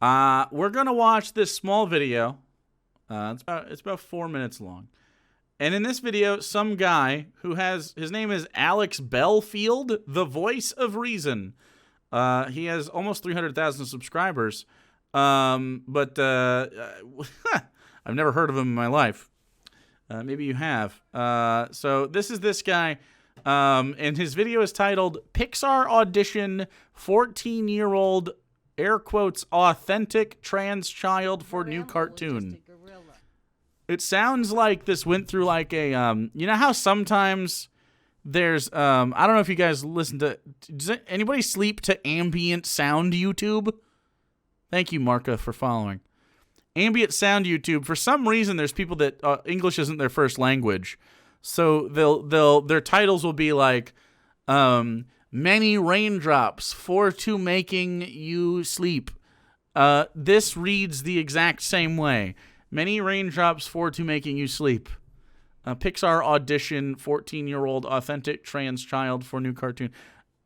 We're gonna watch this small video. It's about 4 minutes long. And in this video, some guy who his name is Alex Belfield, the voice of reason. He has almost 300,000 subscribers. But I've never heard of him in my life. Maybe you have. So this is this guy. And his video is titled Pixar Audition 14-year-old air quotes authentic trans child for new cartoon. It sounds like this went through like a you know how sometimes there's I don't know if you guys listen to, does anybody sleep to ambient sound YouTube? Thank you, Marka, for following. Ambient sound YouTube. For some reason, there's people that English isn't their first language, so their titles will be like many raindrops for to making you sleep. This reads the exact same way. Many raindrops for to making you sleep. Pixar audition 14-year-old authentic trans child for new cartoon.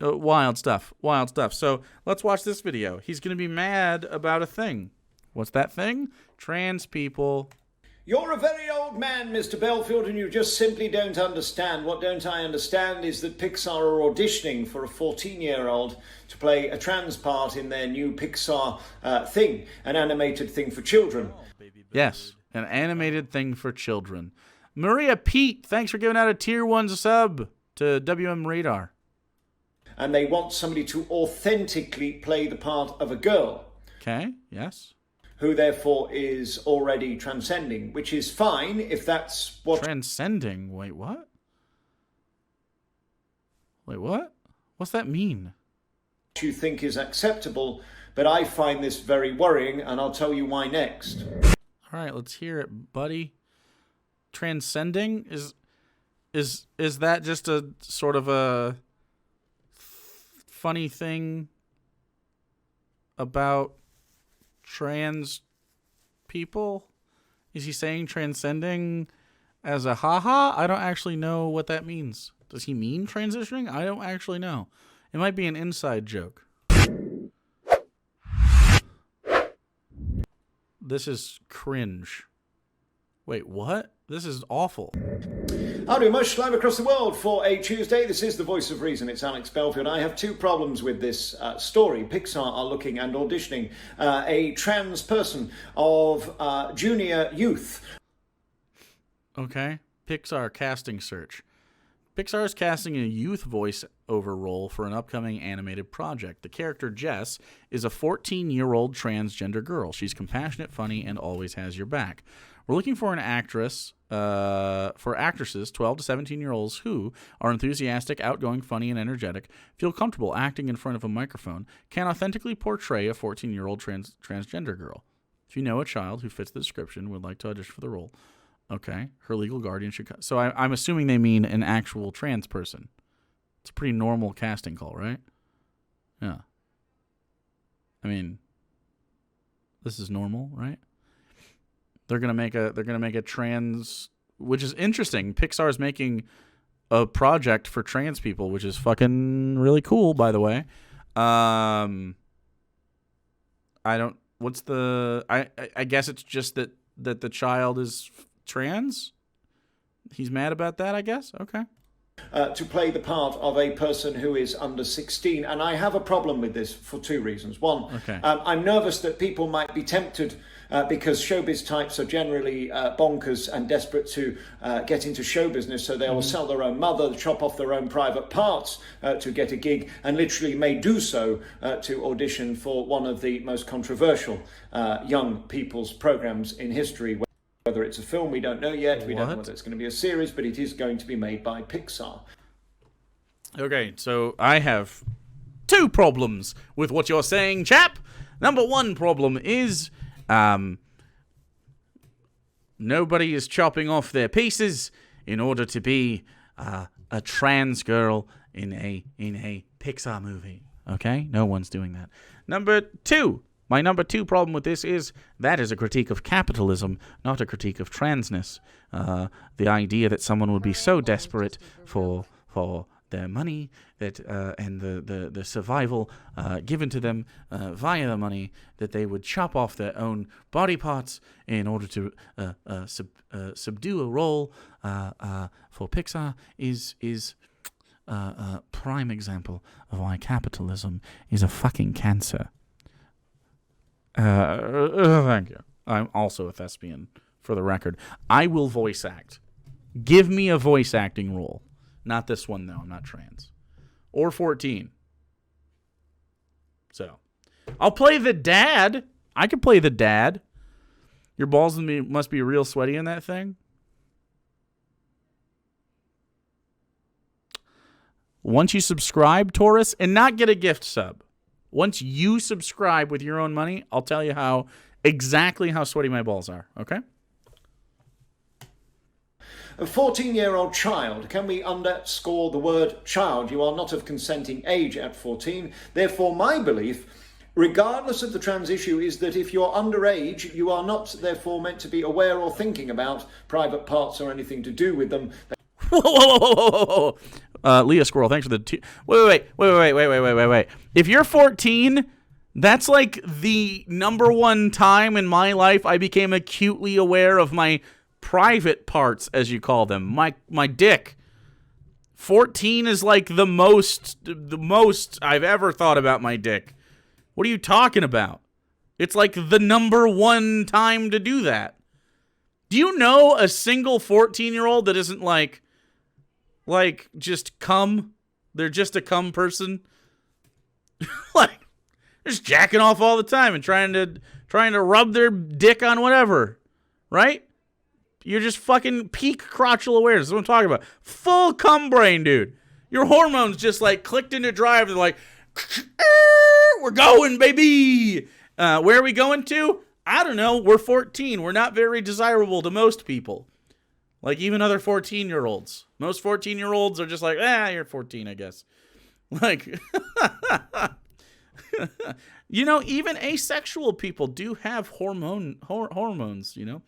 Wild stuff. Wild stuff. So let's watch this video. He's going to be mad about a thing. What's that thing? Trans people. You're a very old man, Mr. Belfield, and you just simply don't understand. What don't I understand is that Pixar are auditioning for a 14-year-old to play a trans part in their new Pixar thing, an animated thing for children. Yes, an animated thing for children. Maria Pete, thanks for giving out a tier 1 sub to WM Radar. And they want somebody to authentically play the part of a girl. Okay, yes. Who therefore is already transcending, which is fine if that's what... Transcending? Wait, what? Wait, what? What's that mean? You think is acceptable, but I find this very worrying, and I'll tell you why next. All right, let's hear it, buddy. Transcending? Is that just a sort of a funny thing about trans people? Is he saying transcending as a haha? I don't actually know what that means. Does he mean transitioning? I don't actually know. It might be an inside joke. This is cringe. Wait, what? This is awful. Howdy much, live across the world for a Tuesday. This is the voice of reason. It's Alex Belfield. I have 2 problems with this story. Pixar are looking and auditioning a trans person of junior youth. Okay. Pixar casting search. Pixar is casting a youth voice-over role for an upcoming animated project. The character Jess is a 14-year-old transgender girl. She's compassionate, funny, and always has your back. We're looking for an actress, for actresses 12 to 17-year-olds who are enthusiastic, outgoing, funny, and energetic, feel comfortable acting in front of a microphone, can authentically portray a 14-year-old transgender girl. If you know a child who fits the description, would like to audition for the role. Okay, her legal guardian should... So I'm assuming they mean an actual trans person. It's a pretty normal casting call, right? Yeah. I mean, this is normal, right? They're gonna make a trans, which is interesting. Pixar is making a project for trans people, which is fucking really cool, by the way. I guess it's just that the child is trans. He's mad about that, I guess. Okay. To play the part of a person who is under 16. And I have a problem with this for 2 reasons. One, okay. I'm nervous that people might be tempted because showbiz types are generally bonkers and desperate to get into show business, so they will sell their own mother, chop off their own private parts to get a gig, and literally may do so to audition for one of the most controversial young people's programs in history. Whether it's a film, we don't know yet. We don't know whether it's going to be a series, but it is going to be made by Pixar. Okay, so I have 2 problems with what you're saying, chap. Number 1 problem is nobody is chopping off their pieces in order to be a trans girl in a Pixar movie. Okay? No one's doing that. Number 2. My number 2 problem with this is that is a critique of capitalism, not a critique of transness. The idea that someone would be so desperate for their money that and the survival given to them via the money, that they would chop off their own body parts in order to subdue a role for Pixar is a prime example of why capitalism is a fucking cancer. Thank you. I'm also a thespian, for the record. I will voice act. Give me a voice acting role. Not this one, though. I'm not trans. Or 14. So, I'll play the dad. I could play the dad. Your balls must be real sweaty in that thing. Once you subscribe, Taurus, and not get a gift sub. Once you subscribe with your own money, I'll tell you exactly how sweaty my balls are. Okay? A 14-year-old child, can we underscore the word child? You are not of consenting age at 14. Therefore, my belief, regardless of the trans issue, is that if you're underage, you are not therefore meant to be aware or thinking about private parts or anything to do with them. Whoa. Leah Squirrel, thanks for the... Wait. If you're 14, that's like the number one time in my life I became acutely aware of my private parts, as you call them, my dick. 14 is like the most I've ever thought about my dick. What are you talking about? It's like the number one time to do that. Do you know a single 14-year-old that isn't like just cum? They're just a cum person. Like, just jacking off all the time and trying to rub their dick on whatever, right? You're just fucking peak crotchal awareness. That's what I'm talking about. Full cum brain, dude. Your hormones just like clicked into drive. They're like, we're going, baby. Where are we going to? I don't know. We're 14. We're not very desirable to most people. Like even other 14-year-olds. Most 14-year-olds are just like, you're 14, I guess. Like, you know, even asexual people do have hormones, you know.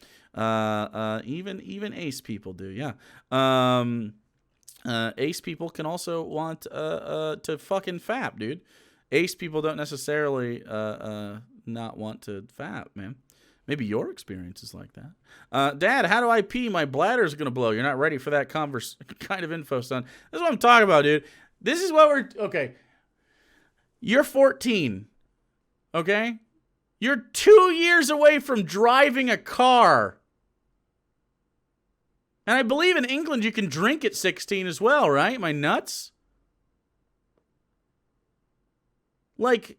Even ace people do, yeah. Ace people can also want to fucking fap, dude. Ace people don't necessarily not want to fap, man. Maybe your experience is like that. Dad, how do I pee? My bladder's gonna blow. You're not ready for that kind of info, son. That's what I'm talking about, dude. This is what okay. You're 14, okay? You're 2 years away from driving a car. And I believe in England you can drink at 16 as well, right? Am I nuts? Like,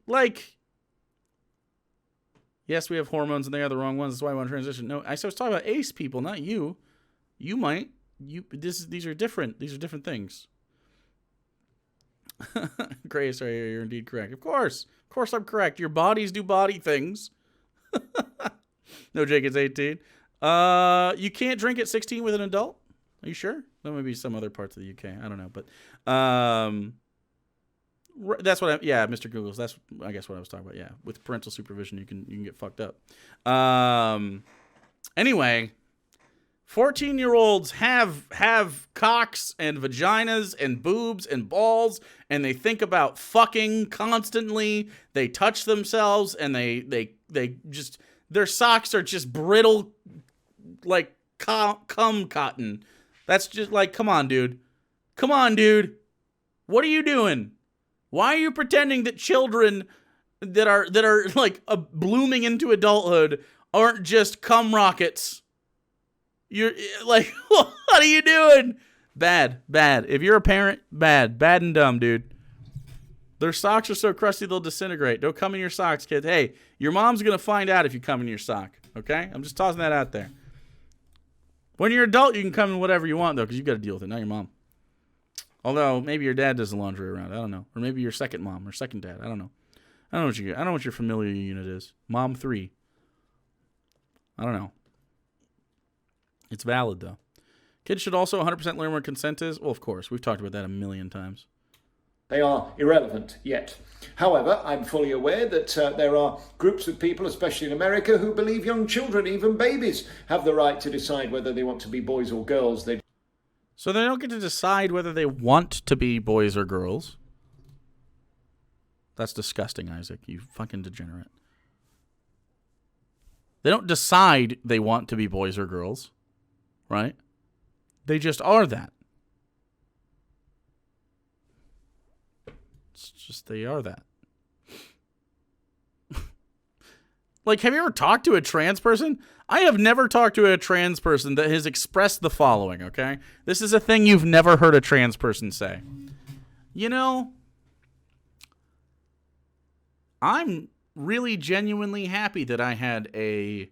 yes, we have hormones and they are the wrong ones. That's why I want to transition. No, I was talking about ace people, not you. You might. These are different. These are different things. Grace, you're indeed correct. Of course I'm correct. Your bodies do body things. No, Jake, it's 18. You can't drink at 16 with an adult? Are you sure? That might be some other parts of the UK. I don't know, but that's what Mr. Googles. That's I guess what I was talking about. Yeah, with parental supervision, you can get fucked up. Anyway, 14-year-olds have cocks and vaginas and boobs and balls, and they think about fucking constantly. They touch themselves, and they just their socks are just brittle, like cum cotton. That's just like, come on, dude. What are you doing? Why are you pretending that children that are like blooming into adulthood aren't just cum rockets? You're like, what are you doing? Bad. If you're a parent, bad and dumb, dude. Their socks are so crusty they'll disintegrate. Don't come in your socks, kids. Hey, your mom's gonna find out if you come in your sock. Okay, I'm just tossing that out there. When you're an adult, you can come in whatever you want though, because you got to deal with it. Not your mom. Although maybe your dad does the laundry around. I don't know. Or maybe your second mom or second dad. I don't know. I don't know what your familial unit is. Mom 3. I don't know. It's valid though. Kids should also 100% learn where consent is. Well, of course. We've talked about that a million times. They are irrelevant yet. However, I'm fully aware that there are groups of people, especially in America, who believe young children, even babies, have the right to decide whether they want to be boys or girls. So they don't get to decide whether they want to be boys or girls. That's disgusting, Isaac. You fucking degenerate. They don't decide they want to be boys or girls, right? They just are that. It's just they are that. Like, have you ever talked to a trans person? I have never talked to a trans person that has expressed the following, okay? This is a thing you've never heard a trans person say. You know, I'm really genuinely happy that I had a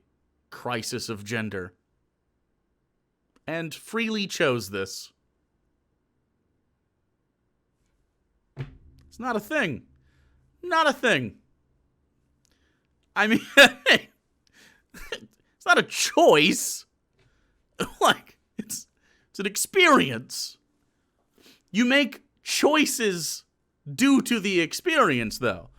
crisis of gender and freely chose this. It's not a thing. Not a thing. I mean, it's not a choice. Like, it's an experience. You make choices due to the experience, though.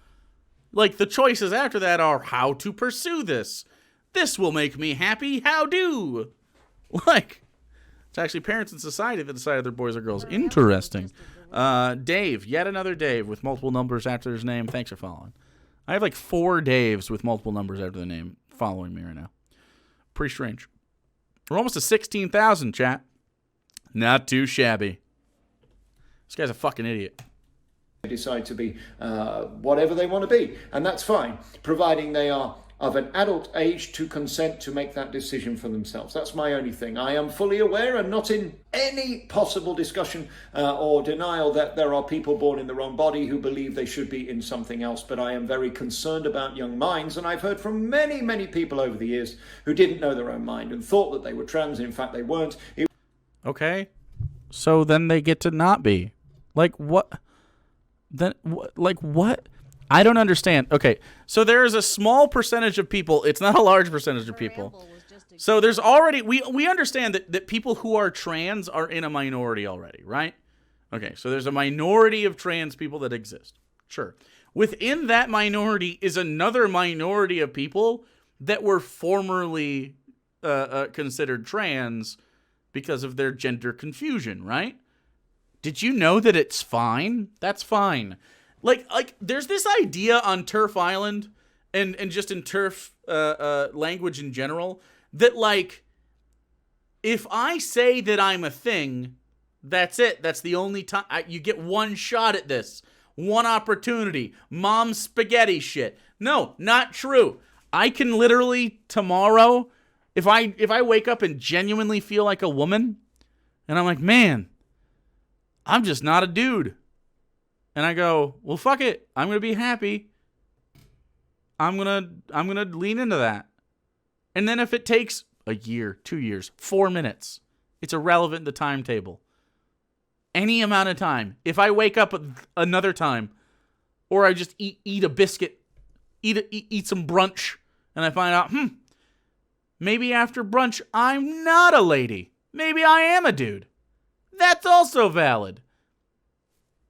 Like, the choices after that are how to pursue this. This will make me happy. How do? Like, it's actually parents in society that decided they're boys or girls. Interesting. Dave, yet another Dave with multiple numbers after his name. Thanks for following. I have like 4 Daves with multiple numbers after the name following me right now. Pretty strange. We're almost to 16,000, chat. Not too shabby. This guy's a fucking idiot. They decide to be whatever they want to be, and that's fine, providing they are of an adult age to consent to make that decision for themselves. That's my only thing. I am fully aware and not in any possible discussion or denial that there are people born in the wrong body who believe they should be in something else, but I am very concerned about young minds, and I've heard from many, many people over the years who didn't know their own mind and thought that they were trans, and in fact they weren't. Okay, so then they get to not be. Like, what? Then, like, what? I don't understand. Okay, so there is a small percentage of people. It's not a large percentage of people. So there's already, we understand that people who are trans are in a minority already, right? Okay, so there's a minority of trans people that exist. Sure. Within that minority is another minority of people that were formerly considered trans because of their gender confusion, right? Did you know that it's fine? That's fine. Like, there's this idea on Turf Island and just in turf language in general that, like, if I say that I'm a thing, that's it. That's the only time. You get one shot at this. One opportunity. Mom's spaghetti shit. No, not true. I can literally tomorrow, if I wake up and genuinely feel like a woman, and I'm like, man, I'm just not a dude. And I go, well, fuck it. I'm going to be happy. I'm going to lean into that. And then if it takes a year, 2 years, 4 minutes, it's irrelevant in the timetable. Any amount of time. If I wake up another time, or I just eat a biscuit, eat some brunch, and I find out, maybe after brunch, I'm not a lady. Maybe I am a dude. That's also valid.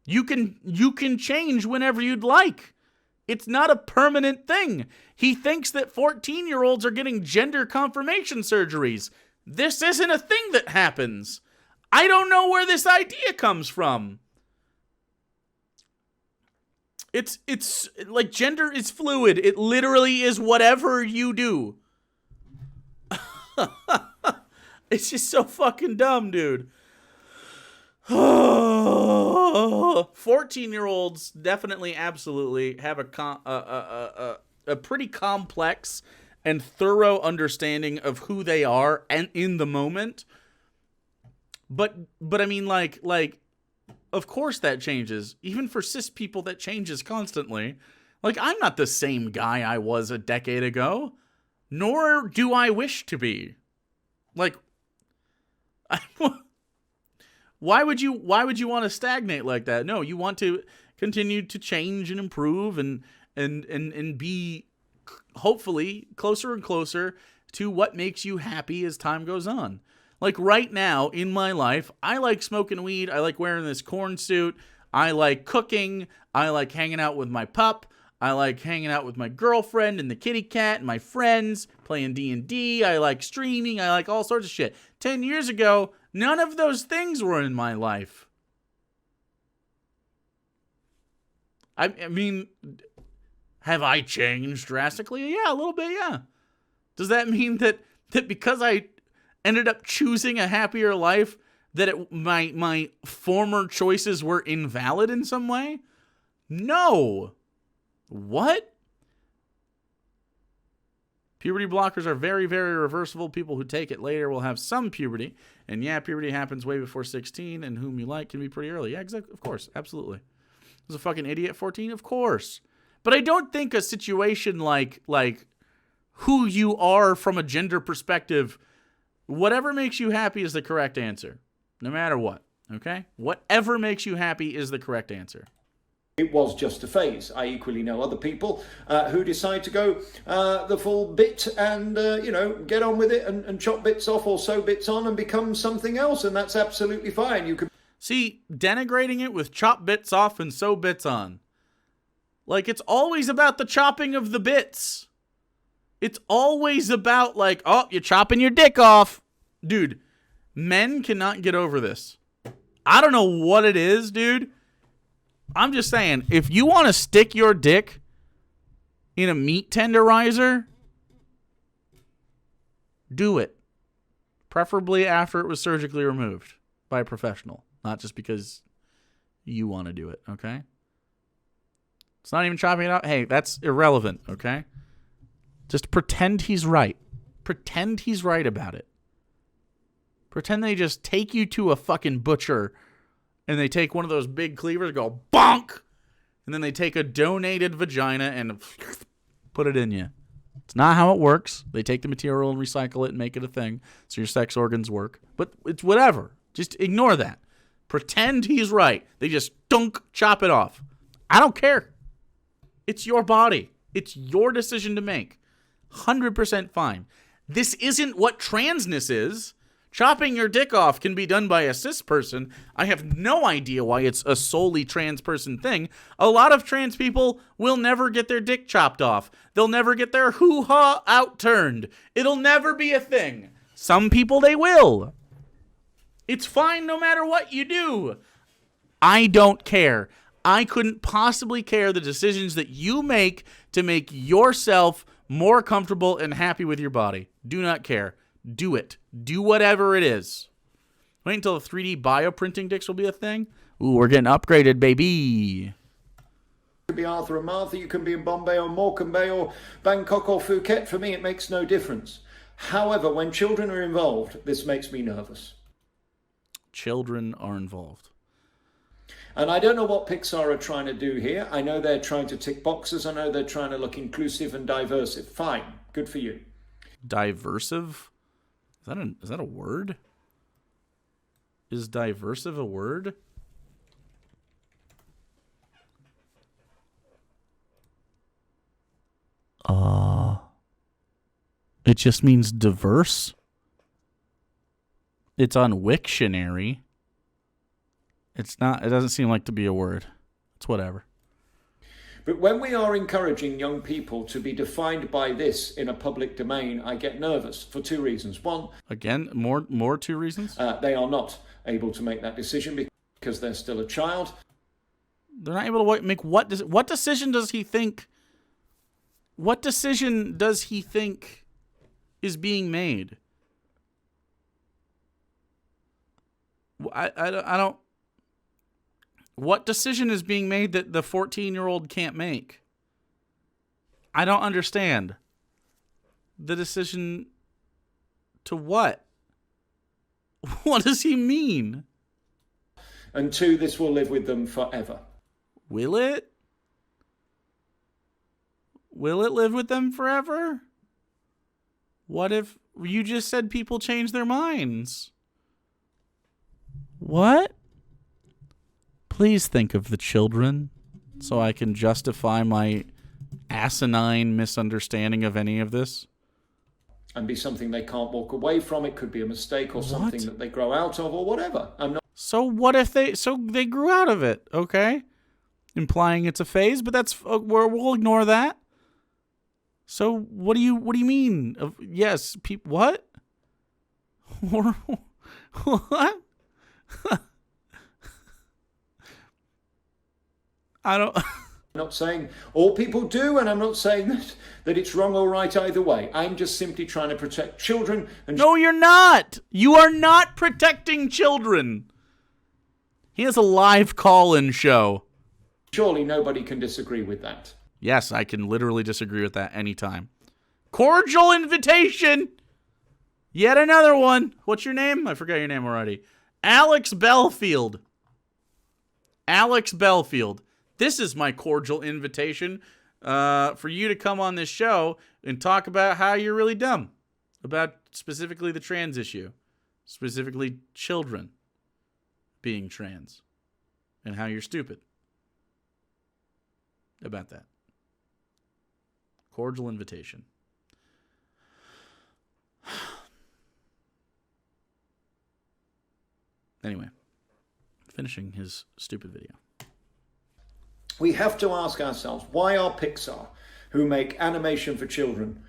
You can change whenever you'd like. It's not a permanent thing. He thinks that 14-year-olds are getting gender confirmation surgeries. This isn't a thing that happens. I don't know where this idea comes from. It's like gender is fluid. It literally is whatever you do. It's just so fucking dumb, dude. 14-year-olds definitely, absolutely have a pretty complex and thorough understanding of who they are and in the moment. But I mean, like, of course that changes. Even for cis people, that changes constantly. Like, I'm not the same guy I was a decade ago, nor do I wish to be. Like, why would you want to stagnate like that? No, you want to continue to change and improve and be hopefully closer and closer to what makes you happy as time goes on. Like right now in my life, I like smoking weed. I like wearing this corn suit. I like cooking. I like hanging out with my pup. I like hanging out with my girlfriend and the kitty cat and my friends, playing D&D. I like streaming. I like all sorts of shit. 10 years ago, None of those things were in my life. I mean, have I changed drastically? Yeah, a little bit, yeah. Does that mean that because I ended up choosing a happier life, that my former choices were invalid in some way? No. What? Puberty blockers are very, very reversible. People who take it later will have some puberty. And yeah, puberty happens way before 16, and whom you like can be pretty early. Yeah, exactly. Of course. Absolutely. Was a fucking idiot at 14? Of course. But I don't think a situation like who you are from a gender perspective, whatever makes you happy is the correct answer. No matter what. Okay? Whatever makes you happy is the correct answer. It was just a phase. I equally know other people who decide to go the full bit and, get on with it and chop bits off or sew bits on and become something else. And that's absolutely fine. You can see, denigrating it with chop bits off and sew bits on. Like, it's always about the chopping of the bits. It's always about, like, oh, you're chopping your dick off. Dude, men cannot get over this. I don't know what it is, dude. I'm just saying, if you want to stick your dick in a meat tenderizer, do it. Preferably after it was surgically removed by a professional, not just because you want to do it, okay? It's not even chopping it out. Hey, that's irrelevant, okay? Just pretend he's right. Pretend he's right about it. Pretend they just take you to a fucking butcher and they take one of those big cleavers, go bonk, and then they take a donated vagina and put it in you. It's not how it works. They take the material and recycle it and make it a thing so your sex organs work. But it's whatever. Just ignore that. Pretend he's right. They just chop it off. I don't care. It's your body. It's your decision to make. 100% fine. This isn't what transness is. Chopping your dick off can be done by a cis person. I have no idea why it's a solely trans person thing. A lot of trans people will never get their dick chopped off. They'll never get their hoo-ha outturned. It'll never be a thing. Some people, they will. It's fine no matter what you do. I don't care. I couldn't possibly care the decisions that you make to make yourself more comfortable and happy with your body. Do not care. Do it. Do whatever it is. Wait until the 3D bioprinting dicks will be a thing. Ooh, we're getting upgraded, baby. You can be Arthur and Martha, you can be in Bombay or Morecambe Bay or Bangkok or Phuket. For me, it makes no difference. However, when children are involved, this makes me nervous. Children are involved. And I don't know what Pixar are trying to do here. I know they're trying to tick boxes. I know they're trying to look inclusive and diversive. Fine. Good for you. Diversive? Is that a word? Is diversive a word? It just means diverse. It's on Wiktionary. It doesn't seem like to be a word. It's whatever. But when we are encouraging young people to be defined by this in a public domain, I get nervous for two reasons. One, again, more two reasons. They are not able to make that decision because they're still a child. They're not able to make what decision does he think? What decision does he think is being made? I don't. What decision is being made that the 14-year-old can't make? I don't understand. The decision to what? What does he mean? And two, this will live with them forever. Will it? Will it live with them forever? What if you just said people change their minds? What? Please think of the children so I can justify my asinine misunderstanding of any of this. And be something they can't walk away from. It could be a mistake or something that they grow out of or whatever. So what if they grew out of it, okay? Implying it's a phase, but we'll ignore that. So what do you mean? Yes, what? What? I don't... I'm not saying all people do, and I'm not saying that it's wrong or right either way. I'm just simply trying to protect children. And No, you're not. You are not protecting children. He has a live call-in show. surely nobody can disagree with that. Yes, I can literally disagree with that anytime. Cordial invitation. Yet another one. What's your name? I forgot your name already. Alex Belfield. Alex Belfield. This is my cordial invitation for you to come on this show and talk about how you're really dumb. About specifically the trans issue. Specifically children being trans. And how you're stupid about that. Cordial invitation. Anyway, finishing his stupid video. We have to ask ourselves, why are Pixar, who make animation for children,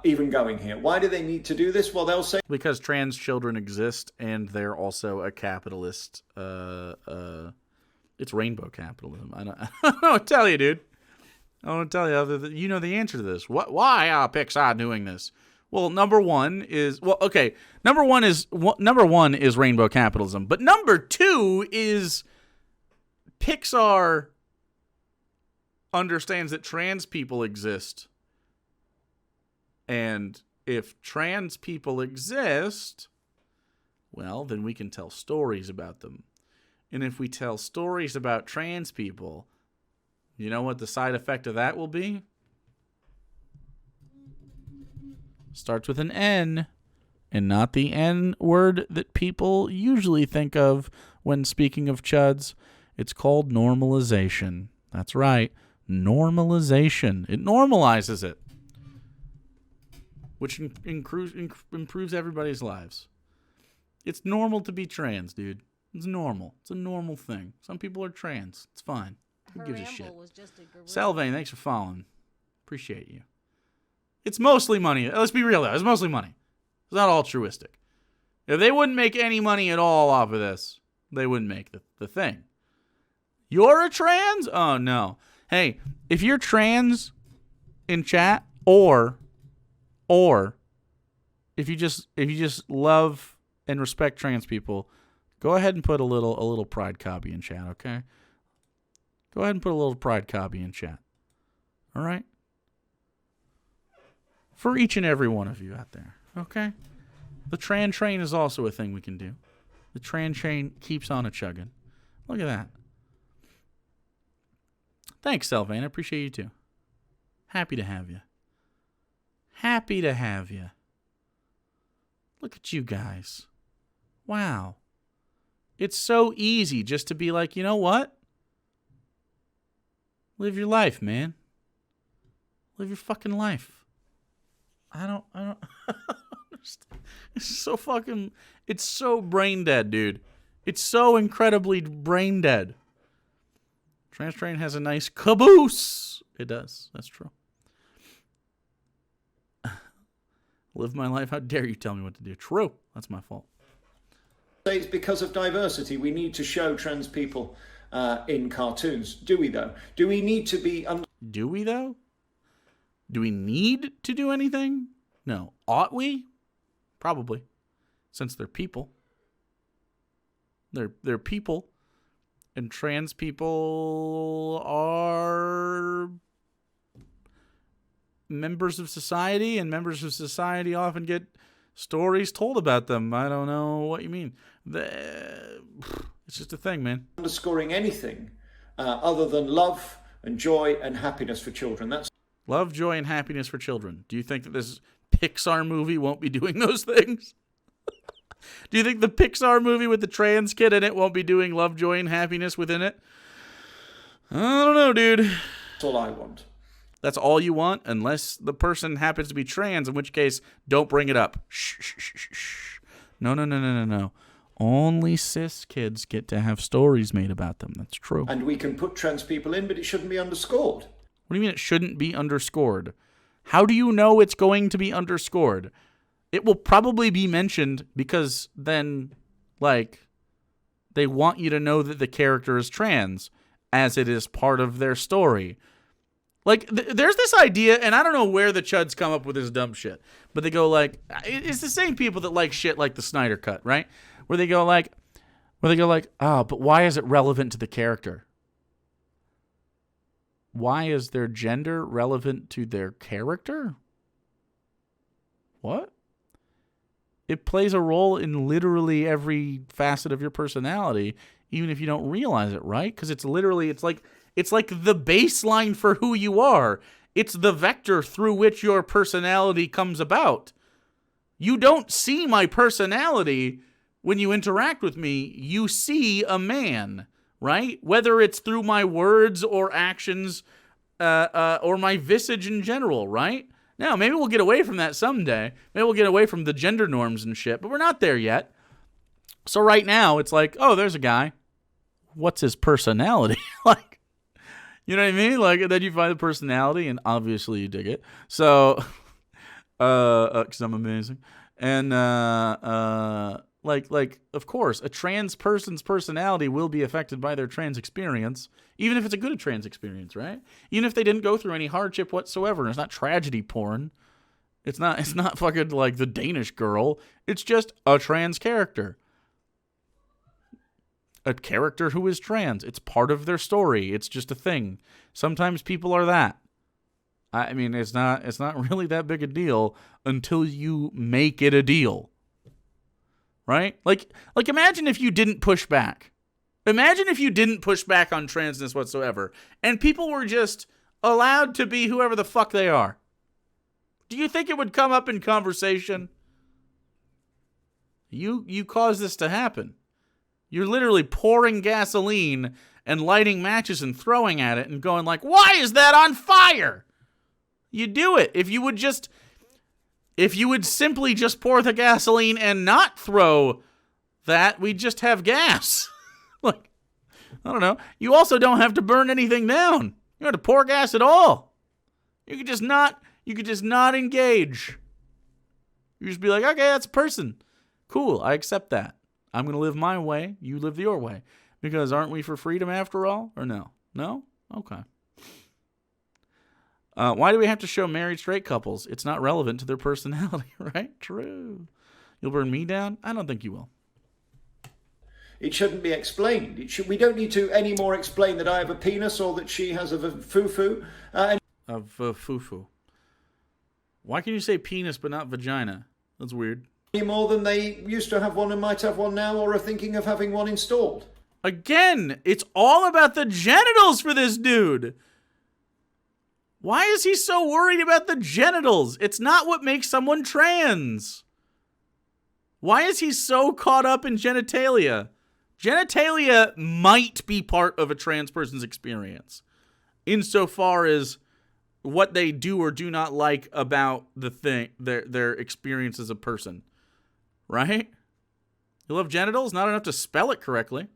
even going here? Why do they need to do this? Well, they'll say... Because trans children exist, and they're also a capitalist. It's rainbow capitalism. I don't know what to tell you, dude. I don't want to tell you other than you know the answer to this. Why are Pixar doing this? Well, number one is number one is rainbow capitalism, but number two is Pixar understands that trans people exist, and if trans people exist, well, then we can tell stories about them, and if we tell stories about trans people, you know what the side effect of that will be? Starts with an N, and not the N word that people usually think of when speaking of chuds. It's called normalization. That's right, normalization. It normalizes it, which improves everybody's lives. It's normal to be trans, dude. It's normal. It's a normal thing. Some people are trans. It's fine. Who gives a shit? Salvain, thanks for following. Appreciate you. It's mostly money. Let's be real, though. It's mostly money. It's not altruistic. If they wouldn't make any money at all off of this, they wouldn't make the thing. You're a trans? Oh, no. Hey, if you're trans in chat, or if you just love and respect trans people, go ahead and put a little pride copy in chat, okay? Go ahead and put a little pride copy in chat. All right? For each and every one of you out there, okay? The tran train is also a thing we can do. The tran train keeps on a-chugging. Look at that. Thanks, Salvain. I appreciate you too. Happy to have you. Happy to have you. Look at you guys. Wow. It's so easy just to be like, you know what? Live your life, man. Live your fucking life. I don't it's so brain dead, dude. It's so incredibly brain dead. Trans Train has a nice caboose. It does. That's true. Live my life. How dare you tell me what to do? True. That's my fault. It's because of diversity. We need to show trans people in cartoons. Do we, though? Do we need to be... Do we, though? Do we need to do anything? No. Ought we? Probably. Since they're people. They're people. And trans people are members of society, and members of society often get stories told about them. I don't know what you mean. It's just a thing, man. Underscoring anything other than love and joy and happiness for children. That's love, joy, and happiness for children. Do you think that this Pixar movie won't be doing those things? Do you think the Pixar movie with the trans kid in it won't be doing love, joy, and happiness within it? I don't know, dude. That's all I want. That's all you want? Unless the person happens to be trans, in which case, don't bring it up. Shh, shh, shh, shh. No. Only cis kids get to have stories made about them. That's true. And we can put trans people in, but it shouldn't be underscored. What do you mean it shouldn't be underscored? How do you know it's going to be underscored? It will probably be mentioned because then Like, they want you to know that the character is trans, as it is part of their story. Like, there's this idea, and I don't know where the chuds come up with this dumb shit, but they go like, it's the same people that like shit like the Snyder Cut, right? Where they go like, oh, but why is it relevant to the character? Why is their gender relevant to their character? What? It plays a role in literally every facet of your personality, even if you don't realize it, right? Because it's like the baseline for who you are. It's the vector through which your personality comes about. You don't see my personality when you interact with me. You see a man, right? Whether it's through my words or actions or my visage in general, right? Now, maybe we'll get away from that someday. Maybe we'll get away from the gender norms and shit, but we're not there yet. So right now, it's like, oh, there's a guy. What's his personality? Like, you know what I mean? Like, then you find the personality, and obviously you dig it. So, because I'm amazing. And, like, of course, a trans person's personality will be affected by their trans experience, even if it's a good trans experience, right? Even if they didn't go through any hardship whatsoever. It's not tragedy porn. It's not fucking like The Danish Girl. It's just a trans character. A character who is trans. It's part of their story. It's just a thing. Sometimes people are that. I mean, it's not really that big a deal until you make it a deal. Right? Like imagine if you didn't push back. Imagine if you didn't push back on transness whatsoever, and people were just allowed to be whoever the fuck they are. Do you think it would come up in conversation? You caused this to happen. You're literally pouring gasoline and lighting matches and throwing at it and going like, why is that on fire? You do it. If you would simply just pour the gasoline and not throw that, we'd just have gas. Like, I don't know. You also don't have to burn anything down. You don't have to pour gas at all. You could just not engage. You just be like, okay, that's a person. Cool, I accept that. I'm going to live my way. You live your way. Because aren't we for freedom after all? Or no? No? Okay. Why do we have to show married straight couples? It's not relevant to their personality, right? True. You'll burn me down? I don't think you will. It shouldn't be explained. We don't need to anymore explain that I have a penis or that she has a foo-foo. Foo-foo. Why can you say penis but not vagina? That's weird. Any more than they used to have one and might have one now or are thinking of having one installed. Again, it's all about the genitals for this dude. Why is he so worried about the genitals? It's not what makes someone trans. Why is he so caught up in genitalia? Genitalia might be part of a trans person's experience, insofar as what they do or do not like about the thing, their experience as a person. Right? You love genitals? Not enough to spell it correctly.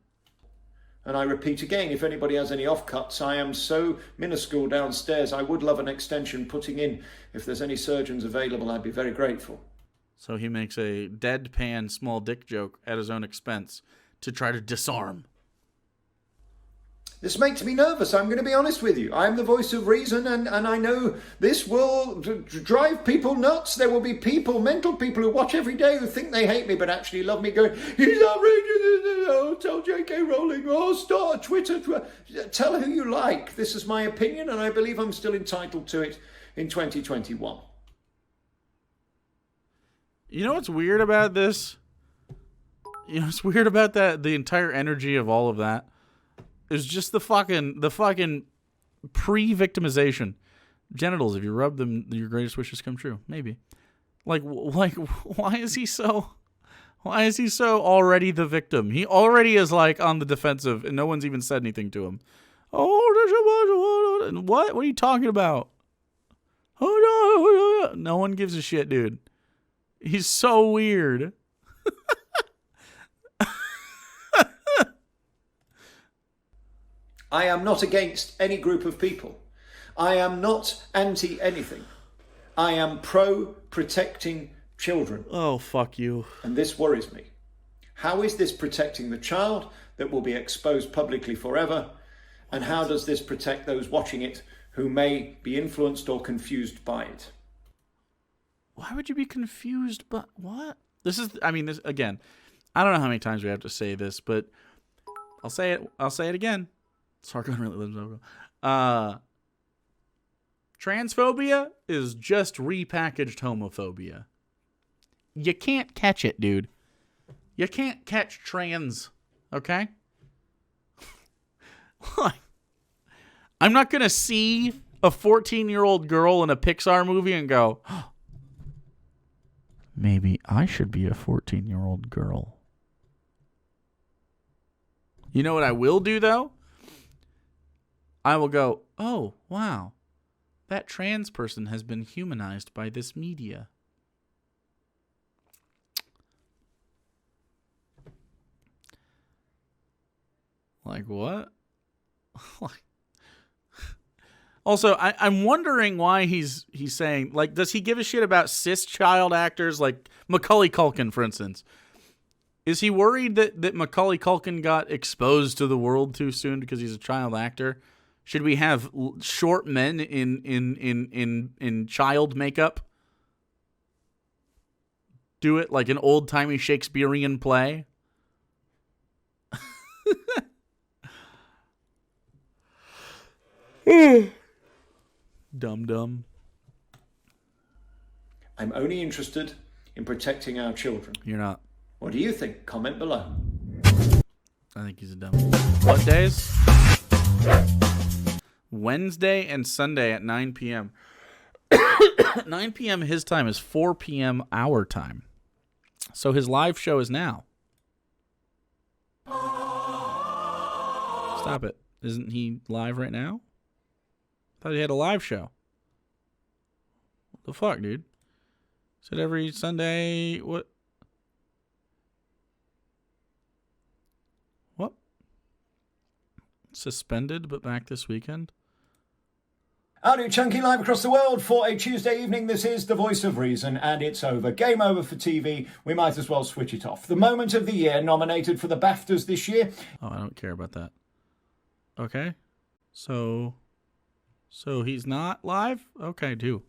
And I repeat again, if anybody has any offcuts, I am so minuscule downstairs, I would love an extension putting in. If there's any surgeons available, I'd be very grateful. So he makes a deadpan small dick joke at his own expense to try to disarm. This makes me nervous, I'm going to be honest with you. I'm the voice of reason, and I know this will drive people nuts. There will be people, mental people, who watch every day who think they hate me but actually love me, going, he's outrageous, oh, tell J.K. Rowling, oh, start a Twitter. Tell who you like. This is my opinion, and I believe I'm still entitled to it in 2021. You know what's weird about this? You know what's weird about that? The entire energy of all of that is just the fucking pre-victimization. Genitals, if you rub them, your greatest wishes come true. Maybe. Like, why is he so already the victim? He already is like on the defensive, and no one's even said anything to him. Oh, what? What are you talking about? Oh, no one gives a shit, dude. He's so weird. I am not against any group of people. I am not anti-anything. I am pro-protecting children. Oh, fuck you. And this worries me. How is this protecting the child that will be exposed publicly forever? And how does this protect those watching it who may be influenced or confused by it? Why would you be confused by what? This, again, I don't know how many times we have to say this, but I'll say it again. Sargon really lives over. Transphobia is just repackaged homophobia. You can't catch it, dude. You can't catch trans, okay? I'm not going to see a 14-year-old girl in a Pixar movie and go, oh, maybe I should be a 14-year-old girl. You know what I will do, though? I will go, oh, wow. That trans person has been humanized by this media. Like, what? Also, I'm wondering why he's saying, like, does he give a shit about cis child actors like Macaulay Culkin, for instance? Is he worried that Macaulay Culkin got exposed to the world too soon because he's a child actor? Should we have short men in child makeup do it like an old-timey Shakespearean play? Dumb. I'm only interested in protecting our children. You're not. What do you think? Comment below. I think he's a dumb. What days? Wednesday and Sunday at 9 p.m. 9 p.m. his time is 4 p.m. our time. So his live show is now. Stop it. Isn't he live right now? I thought he had a live show. What the fuck, dude? Said every Sunday. What? Suspended, but back this weekend. Howdy, Chunky, live across the world for a Tuesday evening. This is The Voice of Reason, and it's over. Game over for TV. We might as well switch it off. The moment of the year nominated for the BAFTAs this year. Oh, I don't care about that. Okay. So he's not live? Okay, dude.